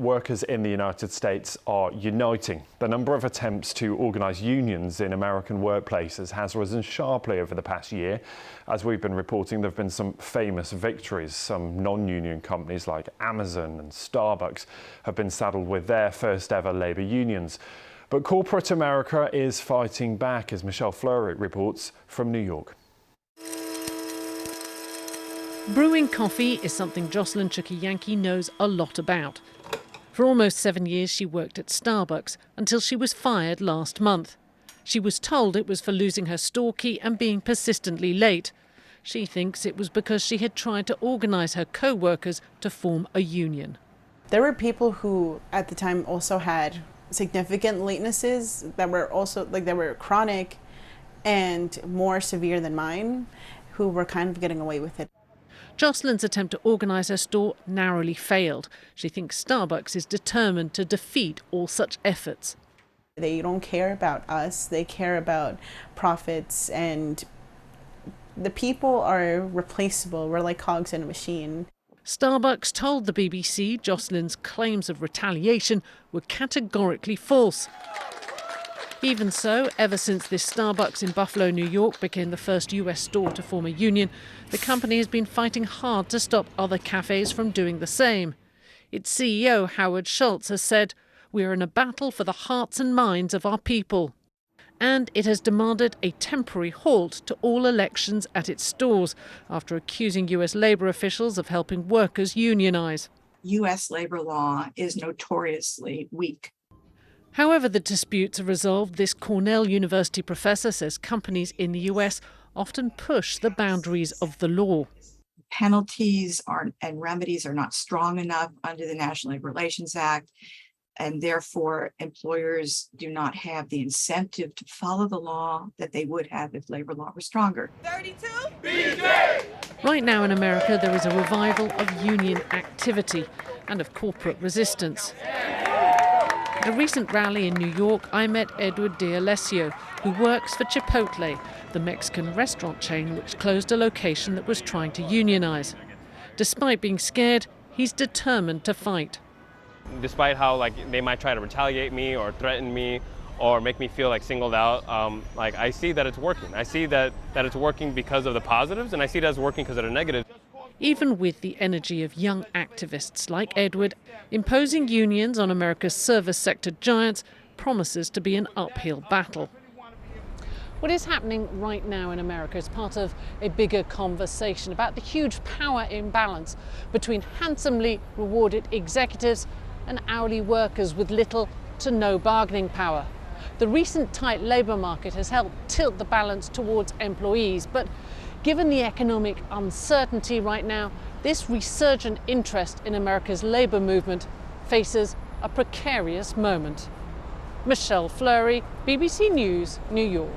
workers in the United States are uniting. The number of attempts to organise unions in American workplaces has risen sharply over the past year. As we've been reporting, there have been some famous victories. Some non-union companies like Amazon and Starbucks have been saddled with their first ever labour unions. But corporate America is fighting back, as Michelle Fleury reports from New York. Brewing coffee is something Joselyn Chuquillanqui knows a lot about. For almost 7 years she worked at Starbucks until she was fired last month. She was told it was for losing her store key and being persistently late. She thinks it was because she had tried to organise her co-workers to form a union. There were people who at the time also had significant latenesses that were also that were chronic and more severe than mine, who were kind of getting away with it. Joselyn's attempt to organise her store narrowly failed. She thinks Starbucks is determined to defeat all such efforts. They don't care about us, they care about profits, and the people are replaceable. We're like cogs in a machine. Starbucks told the BBC Joselyn's claims of retaliation were categorically false. Even so, ever since this Starbucks in Buffalo, New York became the first US store to form a union, the company has been fighting hard to stop other cafes from doing the same. Its CEO, Howard Schultz, has said, "We're in a battle for the hearts and minds of our people." And it has demanded a temporary halt to all elections at its stores after accusing US labour officials of helping workers unionise. US labor law is notoriously weak. However the disputes are resolved, this Cornell University professor says companies in the US often push the boundaries of the law. Penalties and remedies are not strong enough under the National Labor Relations Act, and therefore employers do not have the incentive to follow the law that they would have if labor law were stronger. 32? Right now in America there is a revival of union activity and of corporate resistance. At a recent rally in New York, I met Edward D'Alessio, who works for Chipotle, the Mexican restaurant chain which closed a location that was trying to unionize. Despite being scared, he's determined to fight. Despite how they might try to retaliate me or threaten me or make me feel singled out, I see that it's working. I see that it's working because of the positives, and I see that it's working because of the negatives. Even with the energy of young activists like Edward, imposing unions on America's service sector giants promises to be an uphill battle. What is happening right now in America is part of a bigger conversation about the huge power imbalance between handsomely rewarded executives and hourly workers with little to no bargaining power. The recent tight labour market has helped tilt the balance towards employees, but given the economic uncertainty right now, this resurgent interest in America's labour movement faces a precarious moment. Michelle Fleury, BBC News, New York.